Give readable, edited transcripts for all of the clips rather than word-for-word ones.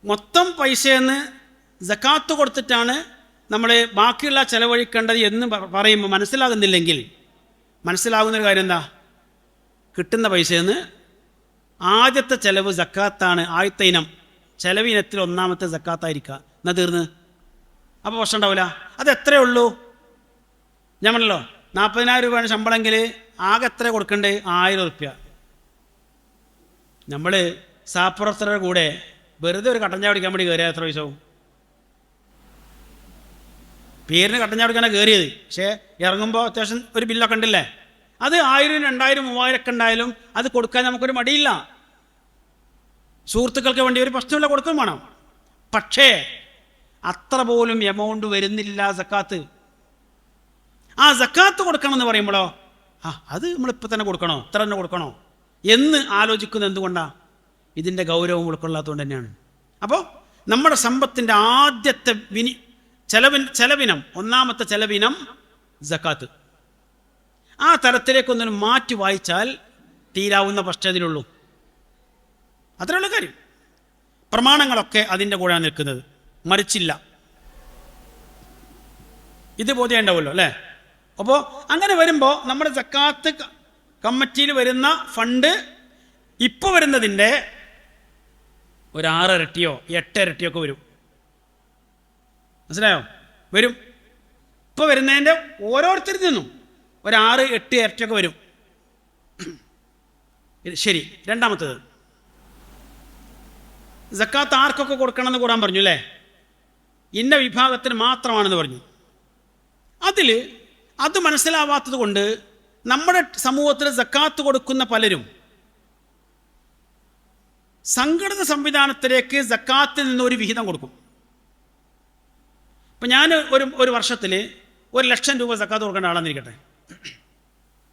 മൊത്തം പൈസയെന്ന് സക്കാത്ത് കൊടുത്തിട്ടാണ് നമ്മൾ ബാക്കിയുള്ള ചെലവഴിക്കേണ്ടത് എന്ന് പറയുമ്പോൾ മനസ്സിലാകുന്നില്ലെങ്കിൽ മനസ്സിലാകുന്നൊരു കാര്യം എന്താ? കിട്ടുന്ന പൈസയെന്ന് ആദ്യത്തെ ചെലവ് സക്കാത്താണ്. ആദ്യത്തെ ഇനം ചെലവിനത്തിൽ ഒന്നാമത്തെ സക്കാത്തായിരിക്കുക. എന്നാ തീർന്ന്. അപ്പോൾ പ്രശ്നം ഉണ്ടാവില്ല. അത് എത്രയേ ഉള്ളൂ? ഞാൻ പറഞ്ഞല്ലോ 40,000 രൂപയാണ് ശമ്പളമെങ്കിൽ ആകെ എത്ര കൊടുക്കണ്ടേ? 1000 റുപ്യ. നമ്മൾ സാപ്പുറത്തരുടെ കൂടെ വെറുതെ ഒരു കട്ടൻ ചായ കുടിക്കാൻ വേണ്ടി കയറിയാൽ എത്ര പൈസ ആവും? പേരിന് കട്ടൻ ചായ കുടിക്കാനാണ് കയറിയത്, പക്ഷേ ഇറങ്ങുമ്പോൾ അത്യാവശ്യം ഒരു ബില്ലൊക്കെ ഉണ്ടല്ലേ. അത് 1000, 2000, 3000 ഒക്കെ ഉണ്ടായാലും അത് കൊടുക്കാൻ നമുക്കൊരു മടിയില്ല. സുഹൃത്തുക്കൾക്ക് വേണ്ടി ഒരു പ്രശ്നമില്ല, കൊടുക്കുകയും വേണം. പക്ഷേ അത്ര പോലും എമൗണ്ട് വരുന്നില്ല സക്കാത്ത്. ആ സക്കാത്ത് കൊടുക്കണം എന്ന് പറയുമ്പോഴോ അത് നമ്മളിപ്പോൾ തന്നെ കൊടുക്കണോ, ഇത്ര തന്നെ കൊടുക്കണോ എന്ന് ആലോചിക്കുന്നത് എന്തുകൊണ്ടാണ്? ഇതിൻ്റെ ഗൗരവം ഉൾക്കൊള്ളാത്തതുകൊണ്ട് തന്നെയാണ്. അപ്പോൾ നമ്മുടെ സമ്പത്തിൻ്റെ ആദ്യത്തെ ചെലവിനം, ഒന്നാമത്തെ ചെലവിനം സക്കാത്ത്. ആ തരത്തിലേക്കൊന്നൊരു മാറ്റി വായിച്ചാൽ തീരാവുന്ന പ്രശ്നത്തിലുള്ളൂ. അത്രയുള്ള കാര്യം. പ്രമാണങ്ങളൊക്കെ അതിൻ്റെ കൂടെയാണ് നിൽക്കുന്നത്, മറിച്ചില്ല. ഇത് ബോധ്യം ഉണ്ടാവുമല്ലോ അല്ലേ? അപ്പോൾ അങ്ങനെ വരുമ്പോൾ നമ്മുടെ സക്കാത്ത് കമ്മിറ്റിയിൽ വരുന്ന ഫണ്ട് ഇപ്പോൾ വരുന്നതിൻ്റെ ഒരു 6 ഇരട്ടിയോ 8 ഇരട്ടിയോ ഒക്കെ വരും. മനസ്സിലായോ? വരും. ഇപ്പോൾ വരുന്നതിൻ്റെ ഓരോരുത്തരിൽ നിന്നും ഒരു 6, 8 ഇരട്ടിയൊക്കെ വരും. ശരി. രണ്ടാമത്തേത്, സക്കാത്ത് ആർക്കൊക്കെ കൊടുക്കണമെന്ന് കൂടാൻ പറഞ്ഞു അല്ലേ? ഇന്ന വിഭാഗത്തിന് മാത്രമാണെന്ന് പറഞ്ഞു. അത് മനസ്സിലാവാത്തത് കൊണ്ട് നമ്മുടെ സമൂഹത്തിൽ സക്കാത്ത് കൊടുക്കുന്ന പലരും സംഘടിത സംവിധാനത്തിലേക്ക് സക്കാത്തിൽ നിന്ന് ഒരു വിഹിതം കൊടുക്കും. ഇപ്പം ഞാൻ ഒരു വർഷത്തിൽ 1,00,000 രൂപ സക്കാത്ത് കൊടുക്കേണ്ട ആളാന്നിരിക്കട്ടെ.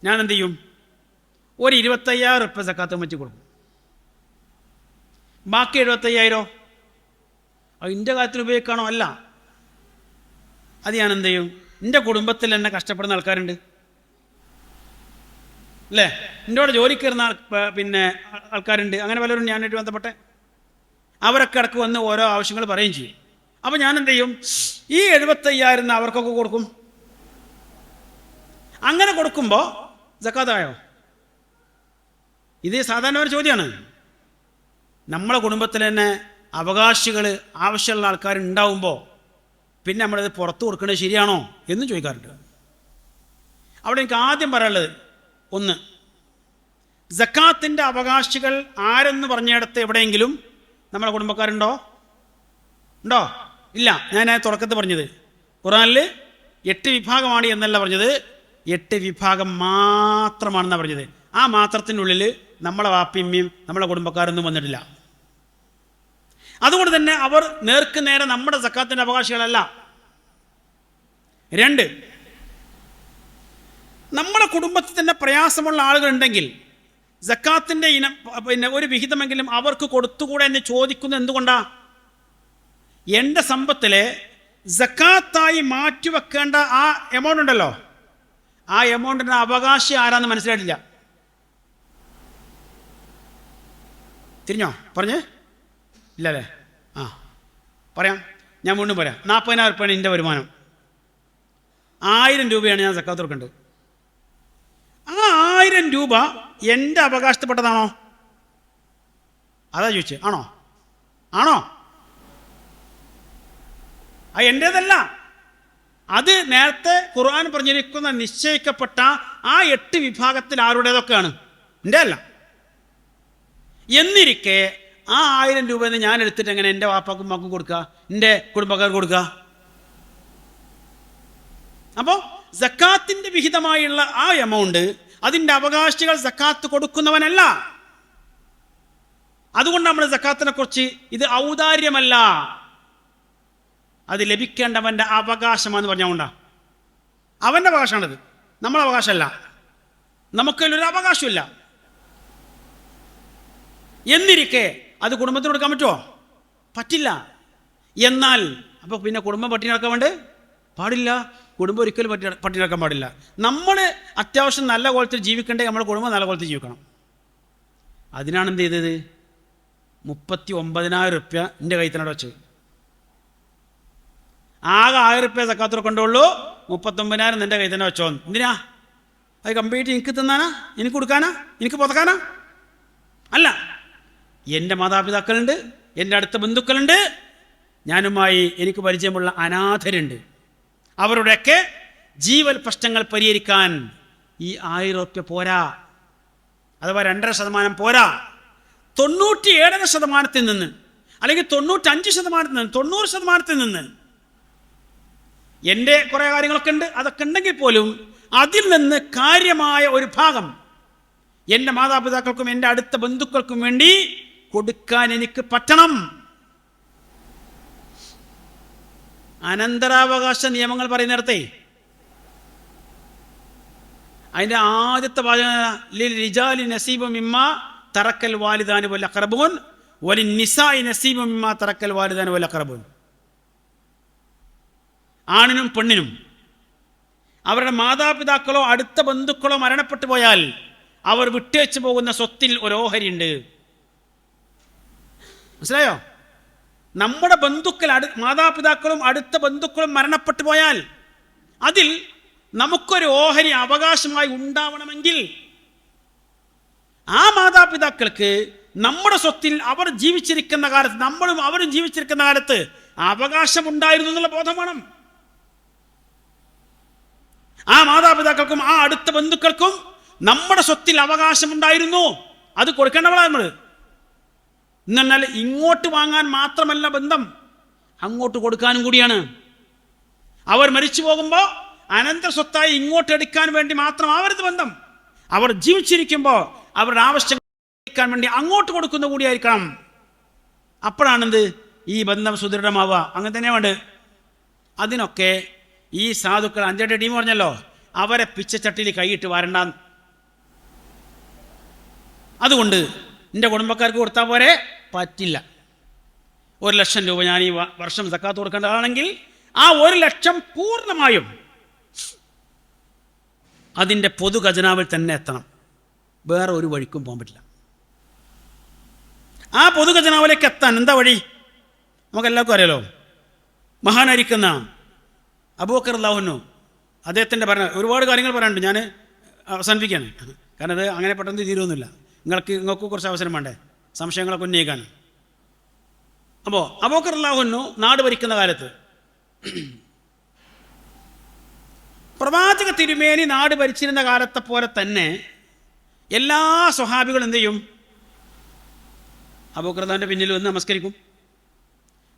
ഞാൻ എന്ത് ചെയ്യും? ഒരു 25,000 റുപ്യ സക്കാത്ത് കമ്മിറ്റി കൊടുക്കും. ബാക്കി 75,000 എൻ്റെ കാര്യത്തിൽ ഉപയോഗിക്കണോ? അല്ല. അത് ഞാൻ എന്ത് ചെയ്യും? എൻ്റെ കുടുംബത്തിൽ തന്നെ കഷ്ടപ്പെടുന്ന ആൾക്കാരുണ്ട് അല്ലേ? എൻ്റെ കൂടെ ജോലിക്ക് വരുന്ന ആൾക്കാരുണ്ട്. അങ്ങനെ പലരും ഞാനായിട്ട് ബന്ധപ്പെട്ടെ അവരൊക്കെ ഇടയ്ക്ക് വന്ന് ഓരോ ആവശ്യങ്ങൾ പറയുകയും ചെയ്യും. അപ്പോൾ ഞാൻ എന്ത് ചെയ്യും? ഈ 75,000 അവർക്കൊക്കെ കൊടുക്കും. അങ്ങനെ കൊടുക്കുമ്പോൾ സക്കാത്തായോ? ഇത് സാധാരണ ഒരു ചോദ്യമാണ്. നമ്മളെ കുടുംബത്തിൽ തന്നെ അവകാശികൾ ആവശ്യമുള്ള ആൾക്കാരുണ്ടാവുമ്പോൾ പിന്നെ നമ്മളത് പുറത്ത് കൊടുക്കേണ്ടത് ശരിയാണോ എന്നും ചോദിക്കാറുണ്ട്. അവിടെ എനിക്ക് ആദ്യം പറയാനുള്ളത്, ഒന്ന്, സക്കാത്തിൻ്റെ അവകാശികൾ ആരെന്ന് പറഞ്ഞിടത്ത് എവിടെയെങ്കിലും നമ്മളെ കുടുംബക്കാരുണ്ടോ? ഇല്ല. ഞാൻ തുടക്കത്തിൽ പറഞ്ഞത് ഖുർആനിൽ 8 വിഭാഗമാണ് എന്നല്ല പറഞ്ഞത്, 8 വിഭാഗം മാത്രമാണെന്നാണ് പറഞ്ഞത്. ആ മാത്രത്തിനുള്ളിൽ നമ്മളെ വാപ്പിയമ്മയും നമ്മളെ കുടുംബക്കാരൊന്നും വന്നിട്ടില്ല. അതുകൊണ്ട് തന്നെ അവർ നേർക്ക് നേരെ നമ്മുടെ സക്കാത്തിൻ്റെ അവകാശികളല്ല. 2, നമ്മുടെ കുടുംബത്തിൽ തന്നെ പ്രയാസമുള്ള ആളുകളുണ്ടെങ്കിൽ സക്കാത്തിൻ്റെ ഒരു വിഹിതമെങ്കിലും അവർക്ക് കൊടുത്തുകൂടെ എന്ന് ചോദിക്കുന്നത് എന്തുകൊണ്ടാണ്? എൻ്റെ സമ്പത്തിലെ സക്കാത്തായി മാറ്റിവെക്കേണ്ട ആ എമൗണ്ട് ഉണ്ടല്ലോ, ആ എമൗണ്ടിൻ്റെ അവകാശി ആരാന്ന് മനസ്സിലായിട്ടില്ല. തിരിഞ്ഞോ? പറഞ്ഞേ ഇല്ലല്ലേ? പറയാം. ഞാൻ വീണ്ടും പറയാം. 40,000 റുപ്യാണ് എൻ്റെ വരുമാനം. 1000 രൂപയാണ് ഞാൻ സക്കാത്ത് കൊടുക്കേണ്ടത്. ആ 1000 രൂപ എൻ്റെ അവകാശപ്പെട്ടതാണോ? അതാ ചോദിച്ചേ. ആണോ? അത് എൻ്റേതല്ല. അത് നേരത്തെ ഖുർആൻ പറഞ്ഞിരിക്കുന്ന നിശ്ചയിക്കപ്പെട്ട ആ 8 വിഭാഗത്തിൽ ആരുടേതൊക്കെയാണ്, എൻ്റെ അല്ല. എന്നിരിക്കെ ആ 1000 രൂപയെന്ന് ഞാൻ എടുത്തിട്ട് എങ്ങനെ എൻ്റെ വാപ്പാക്കും മക്കും കൊടുക്കുക, എൻ്റെ കുടുംബക്കാർക്ക് കൊടുക്കുക? അപ്പോൾ സക്കാത്തിൻ്റെ വിഹിതമായുള്ള ആ എമൗണ്ട് അതിൻ്റെ അവകാശികൾ സക്കാത്ത് കൊടുക്കുന്നവനല്ല. അതുകൊണ്ട് നമ്മൾ സക്കാത്തിനെ കുറിച്ച് ഇത് ഔദാര്യമല്ല, അത് ലഭിക്കേണ്ടവൻ്റെ അവകാശമാണെന്ന് പറഞ്ഞുകൊണ്ടാ. അവൻ്റെ അവകാശമാണത്, നമ്മളെ അവകാശമല്ല. നമുക്കതിലൊരു അവകാശമില്ല. എന്നിരിക്കെ അത് കുടുംബത്തിന് കൊടുക്കാൻ പറ്റുമോ? പറ്റില്ല. എന്നാൽ അപ്പോൾ പിന്നെ കുടുംബം പട്ടിണി നടക്കാൻ വേണ്ടി പാടില്ല. കുടുംബം ഒരിക്കലും പട്ടിണി നടക്കാൻ പാടില്ല. നമ്മൾ അത്യാവശ്യം നല്ല കോലത്തിൽ ജീവിക്കണ്ടേ, നമ്മുടെ കുടുംബം നല്ല കോലത്തിൽ ജീവിക്കണം. അതിനാണ് എന്ത് ചെയ്തത്? 39,000 റുപ്യ എൻ്റെ കയ്യിൽ തന്നെ വെച്ച്. ആകെ 1000 റുപ്യ സക്കാത്ത് കൊടുക്കണ്ടുള്ളൂ, 39,000 നിൻ്റെ കയ്യിൽ തന്നെ വെച്ചോ. എന്തിനാ? അത് കംപ്ലീറ്റ് എനിക്ക് തിന്നാനാ, എനിക്ക് കൊടുക്കാനാ, എനിക്ക് പുതക്കാനാ? അല്ല, എൻ്റെ മാതാപിതാക്കളുണ്ട്, എൻ്റെ അടുത്ത ബന്ധുക്കളുണ്ട്, ഞാനുമായി എനിക്ക് പരിചയമുള്ള അനാഥരുണ്ട്. അവരുടെയൊക്കെ ജീവൽ പ്രശ്നങ്ങൾ പരിഹരിക്കാൻ ഈ 1000 റുപ്യ പോരാ, അഥവാ 2.5% പോരാ. 97% നിന്ന്, അല്ലെങ്കിൽ 95% നിന്ന്, 90% നിന്ന് എൻ്റെ കുറേ കാര്യങ്ങളൊക്കെ ഉണ്ട്. അതൊക്കെ ഉണ്ടെങ്കിൽ പോലും അതിൽ നിന്ന് കാര്യമായ ഒരു ഭാഗം എൻ്റെ മാതാപിതാക്കൾക്കും എൻ്റെ അടുത്ത ബന്ധുക്കൾക്കും വേണ്ടി കൊടുക്കാൻ എനിക്ക് പറ്റണം. അനന്തരാവകാശ നിയമങ്ങൾ പറയുന്നിടത്തെ അതിൻ്റെ ആദ്യത്തെ ലിജാലി നസീബു മിമ്മ തറക്കൽ വാലിദാനി വൽ അഖറബൂൻ വലിൻ നിസാഇ നസീബു മിമ്മ തറക്കൽ വാലിദാനി വൽ അഖറബൂൻ. ആണിനും പെണ്ണിനും അവരുടെ മാതാപിതാക്കളോ അടുത്ത ബന്ധുക്കളോ മരണപ്പെട്ടു പോയാൽ അവർ വിട്ടേച്ചു പോകുന്ന സ്വത്തിൽ ഒരു ഓഹരിയുണ്ട്. മനസ്സിലായോ? നമ്മുടെ ബന്ധുക്കൾ, മാതാപിതാക്കളും അടുത്ത ബന്ധുക്കളും മരണപ്പെട്ടു പോയാൽ അതിൽ നമുക്കൊരു ഓഹരി അവകാശമായി ഉണ്ടാവണമെങ്കിൽ ആ മാതാപിതാക്കൾക്ക് നമ്മുടെ സ്വത്തിൽ അവർ ജീവിച്ചിരിക്കുന്ന കാലത്ത്, നമ്മളും അവരും ജീവിച്ചിരിക്കുന്ന കാലത്ത് അവകാശമുണ്ടായിരുന്നു എന്നുള്ള ബോധം വേണം. ആ മാതാപിതാക്കൾക്കും ആ അടുത്ത ബന്ധുക്കൾക്കും നമ്മുടെ സ്വത്തിൽ അവകാശമുണ്ടായിരുന്നു, അത് കൊടുക്കേണ്ടവളാണ് നമ്മൾ. എന്നാൽ ഇങ്ങോട്ട് വാങ്ങാൻ മാത്രമല്ല ബന്ധം, അങ്ങോട്ട് കൊടുക്കാനും കൂടിയാണ്. അവർ മരിച്ചു പോകുമ്പോൾ അനന്തര സ്വത്തായി ഇങ്ങോട്ട് എടുക്കാൻ വേണ്ടി മാത്രമാവരുത് ബന്ധം. അവർ ജീവിച്ചിരിക്കുമ്പോൾ അവരുടെ ആവശ്യങ്ങൾ എടുക്കാൻ വേണ്ടി അങ്ങോട്ട് കൊടുക്കുന്ന കൂടിയായിരിക്കണം. അപ്പോഴാണെന്ത് ഈ ബന്ധം സുദൃഢമാവുക. അങ്ങനെ തന്നെ വേണ്ട. അതിനൊക്കെ ഈ സാധുക്കൾ 5 ടീം പറഞ്ഞല്ലോ, അവരെ പിച്ചച്ചട്ടിയിൽ കൈയിട്ട് വരണ്ടാന്ന്. അതുകൊണ്ട് എൻ്റെ കുടുംബക്കാർക്ക് കൊടുത്താൽ പോരെ? പറ്റില്ല. 1,00,000 രൂപ ഞാൻ ഈ വർഷം സക്കാത്ത് കൊടുക്കേണ്ടതാണെങ്കിൽ ആ 1,00,000 പൂർണ്ണമായും അതിൻ്റെ പൊതു ഖജനാവിൽ തന്നെ എത്തണം. വേറെ ഒരു വഴിക്കും പോകാൻ പറ്റില്ല. ആ പൊതു ഖജനാവിലേക്ക് എത്താൻ എന്താ വഴി? നമുക്കെല്ലാവർക്കും അറിയാലോ. മഹാനായിരിക്കുന്ന അബൂബക്കർ റളിയല്ലാഹു അൻഹു, അദ്ദേഹത്തിൻ്റെ ഒരുപാട് കാര്യങ്ങൾ പറയാനുണ്ട്. ഞാൻ അവസാനിപ്പിക്കുകയാണ്, കാരണം അത് അങ്ങനെ പെട്ടെന്ന് തീരുമൊന്നുമില്ല. നിങ്ങൾക്ക് കുറച്ച് അവസരം വേണ്ടേ സംശയങ്ങളൊക്കെ ഉന്നയിക്കാൻ. അപ്പോൾ അബൂബക്കർ റളിയല്ലാഹു അൻഹു നാട് ഭരിക്കുന്ന കാലത്ത് പ്രവാചക തിരുമേനി നാട് ഭരിച്ചിരുന്ന കാലത്തെ പോലെ തന്നെ എല്ലാ സ്വഹാബികളും എന്ത് ചെയ്യും? അബൂബക്കർ റളിയല്ലാഹുവിൻ്റെ പിന്നിൽ വന്ന് നമസ്കരിക്കും.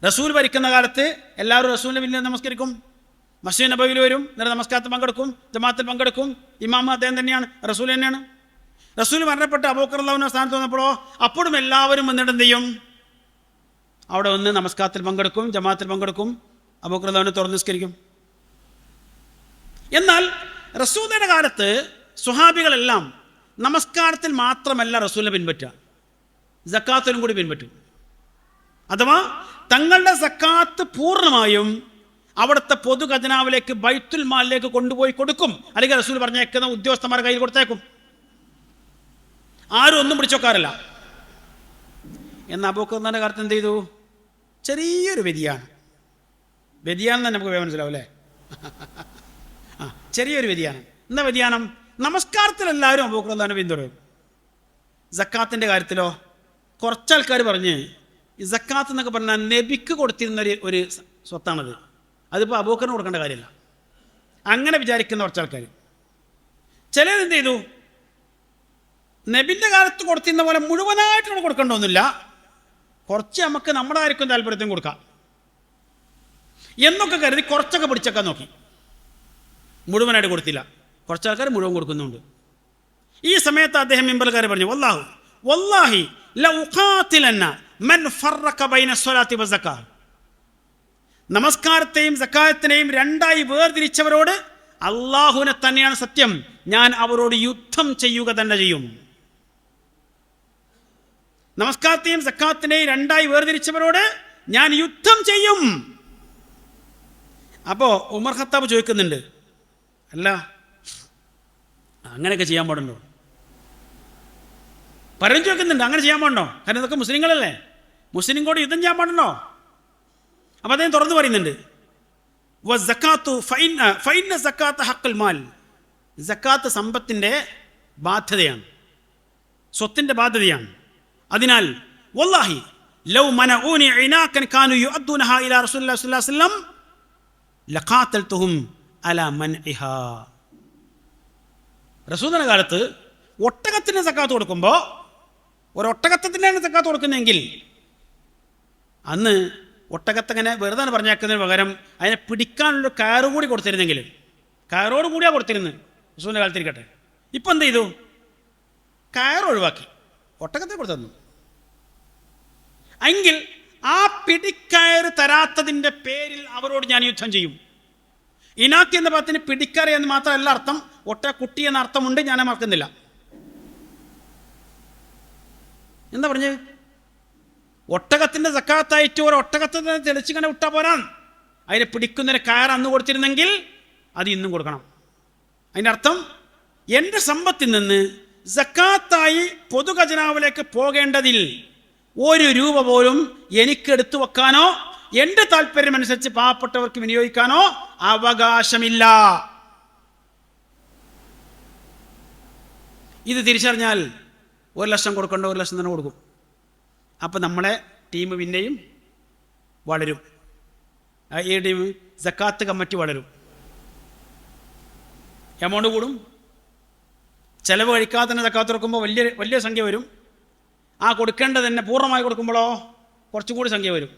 റസൂൽ ഭരിക്കുന്ന കാലത്ത് എല്ലാവരും റസൂലിൻ്റെ പിന്നിൽ നമസ്കരിക്കും. മസ്ജിദ് നബവിയിൽ വരും, നേരെ നമസ്കാരത്തിൽ പങ്കെടുക്കും, ജമാഅത്തിൽ പങ്കെടുക്കും. ഇമാം അദ്ദേഹം തന്നെയാണ്, റസൂൽ തന്നെയാണ്. റസൂൽ മരണപ്പെട്ട് അബൂബക്കർ റളിയല്ലാഹു സ്ഥാനത്ത് വന്നപ്പോഴോ അപ്പോഴും എല്ലാവരും വന്നിട്ട് എന്ത് ചെയ്യും? അവിടെ വന്ന് നമസ്കാരത്തിൽ പങ്കെടുക്കും, ജമാഅത്തിൽ പങ്കെടുക്കും, അബൂബക്കർ റളിയല്ലാഹു തുറന്ന് നിസ്കരിക്കും. എന്നാൽ റസൂലിൻ്റെ കാലത്ത് സ്വഹാബികളെല്ലാം നമസ്കാരത്തിൽ മാത്രമല്ല റസൂലിനെ പിൻപറ്റുക, സക്കാത്തിലും കൂടി പിൻപറ്റും. അഥവാ തങ്ങളുടെ സക്കാത്ത് പൂർണ്ണമായും അവിടുത്തെ പൊതു ഖജനാവിലേക്ക് ബൈത്തുൽ മാലിലേക്ക് കൊണ്ടുപോയി കൊടുക്കും. അല്ലെങ്കിൽ റസൂൽ പറഞ്ഞേക്കുന്ന ഉദ്യോഗസ്ഥന്മാരുടെ കയ്യിൽ കൊടുത്തേക്കും. ആരും ഒന്നും പിടിച്ചോക്കാറില്ല. എന്നാൽ അബൂബക്കറിന്റെ കാലത്ത് എന്ത് ചെയ്തു? ചെറിയൊരു വ്യതിയാനം തന്നെ നമുക്ക് മനസ്സിലാവും അല്ലേ? ചെറിയൊരു വ്യതിയാനം. എന്താ വ്യതിയാനം? നമസ്കാരത്തിലെല്ലാവരും അബൂബക്കറിനെ പിന്തുടരും. സക്കാത്തിൻ്റെ കാര്യത്തിലോ കുറച്ചാൾക്കാർ പറഞ്ഞ് ഈ സക്കാത്ത് എന്നൊക്കെ പറഞ്ഞാൽ നബിക്ക് കൊടുത്തിരുന്ന ഒരു സ്വത്താണത്, അതിപ്പോൾ അബൂബക്കറിന് കൊടുക്കേണ്ട കാര്യമില്ല, അങ്ങനെ വിചാരിക്കുന്ന കുറച്ചാൾക്കാർ. ചിലരെന്ത് ചെയ്തു? നബിൻ്റെ കാലത്ത് കൊടുത്തിരുന്ന പോലെ മുഴുവനായിട്ട് കൊടുക്കേണ്ടതൊന്നുമില്ല, കുറച്ച് നമുക്ക് നമ്മുടെ ആർക്കും താല്പര്യത്തിന് കൊടുക്കാം എന്നൊക്കെ കരുതി കുറച്ചൊക്കെ പിടിച്ചേക്കാൻ നോക്കി. മുഴുവനായിട്ട് കൊടുത്തില്ല, കുറച്ചാൾക്കാർ മുഴുവൻ കൊടുക്കുന്നുണ്ട്. ഈ സമയത്ത് അദ്ദേഹം മിമ്പർക്കാരെ പറഞ്ഞു, വല്ലാഹി ലഉഖാതിലന്ന മൻ ഫറഖ ബൈന സ്വലാത്തി വസക്കാത്ത്. നമസ്കാരത്തെയും സക്കാത്തിനെയും രണ്ടായി വേർതിരിച്ചവരോട് അള്ളാഹുവിനെ തന്നെയാണ് സത്യം, ഞാൻ അവരോട് യുദ്ധം ചെയ്യുക തന്നെ ചെയ്യും. നമസ്കാരത്തെയും സക്കാത്തിനെയും രണ്ടായി വേർതിരിച്ചവരോട് ഞാൻ യുദ്ധം ചെയ്യും. അപ്പോൾ ഉമർ ഖത്താബ് ചോദിക്കുന്നുണ്ട്, അല്ല അങ്ങനെയൊക്കെ ചെയ്യാൻ പാടുണ്ടോ? പലരും ചോദിക്കുന്നുണ്ട്, അങ്ങനെ ചെയ്യാൻ പാടുണ്ടോ? കാരണം ഇതൊക്കെ മുസ്ലിങ്ങളല്ലേ, മുസ്ലിം കൂടി യുദ്ധം ചെയ്യാൻ പാടുണ്ടോ? അപ്പം അദ്ദേഹം തുറന്നു പറയുന്നുണ്ട്, സക്കാത്ത് സമ്പത്തിൻ്റെ ബാധ്യതയാണ്, സ്വത്തിൻ്റെ ബാധ്യതയാണ്. അതിനാൽ വല്ലാഹി ലൗ മനഊനി ഇനാകൻ കാനു യുഅദ്ദൂനഹാ ഇലാ റസൂലില്ലാഹി സ്വല്ലല്ലാഹു അലൈഹി വസല്ലം ലഖാതൽതുഹും അലാ മൻഇഹാ. റസൂലിന്റെ കാലത്ത് ഒട്ടകത്തിന് സക്കാത്ത് കൊടുക്കുമ്പോൾ, ഒരൊട്ടകത്തിനാണ് സക്കാത്ത് കൊടുക്കുന്നതെങ്കിൽ അന്ന് ഒട്ടകത്തങ്ങനെ വെറുതെ പറഞ്ഞേക്കുന്നതിന് പകരം അതിനെ പിടിക്കാനുള്ള കയറ് കൂടി കൊടുത്തിരുന്നെങ്കിൽ, കയറോട് കൂടിയാണ് കൊടുത്തിരുന്നത് റസൂലിന്റെ കാലത്തിരിക്കട്ടെ. ഇപ്പം എന്ത് ചെയ്തു? കയറ് ഒഴിവാക്കി, ഒട്ടകത്തെ കൊടുത്തു. എങ്കിൽ ആ പിടിക്കയറ് തരാത്തതിൻ്റെ പേരിൽ അവരോട് ഞാൻ യുദ്ധം ചെയ്യും. ഇനാക്ക് എന്ന പദത്തിന് പിടിക്കയറ് എന്ന് മാത്രമല്ല അർത്ഥം, കുട്ടി എന്ന അർത്ഥമുണ്ട്, ഞാൻ മറക്കുന്നില്ല. എന്താ പറഞ്ഞ്? ഒട്ടകത്തിൻ്റെ സക്കാത്തായിട്ട് ഒരു ഒട്ടകത്തെ തെളിച്ചിങ്ങനെ വിട്ടാൽ പോരാൻ, അതിനെ പിടിക്കുന്നതിന് കയർ അന്ന് കൊടുത്തിരുന്നെങ്കിൽ അത് ഇന്നും കൊടുക്കണം. അതിൻ്റെ അർത്ഥം എൻ്റെ സമ്പത്തിൽ നിന്ന് സക്കാത്തായി പൊതുഖജനാവിലേക്ക് പോകേണ്ടതിൽ ഒരു രൂപ പോലും എനിക്കെടുത്തു വെക്കാനോ എൻ്റെ താല്പര്യമനുസരിച്ച് പാവപ്പെട്ടവർക്ക് വിനിയോഗിക്കാനോ അവകാശമില്ല. ഇത് തിരിച്ചറിഞ്ഞാൽ 1 ലക്ഷം കൊടുക്കേണ്ട 1 ലക്ഷം തന്നെ കൊടുക്കും. അപ്പം നമ്മളെ ടീം പിന്നെയും വളരും. ഈ ടീം സക്കാത്ത് കമ്മിറ്റി വളരും, എമൗണ്ട് കൂടും. ചിലവ് കഴിക്കാതെ തന്നെ സക്കാത്ത് കൊടുക്കുമ്പോൾ വലിയ സംഖ്യ വരും. ആ കൊടുക്കേണ്ടത് തന്നെ പൂർണ്ണമായി കൊടുക്കുമ്പോഴോ കുറച്ചും കൂടി സംഖ്യ വരും.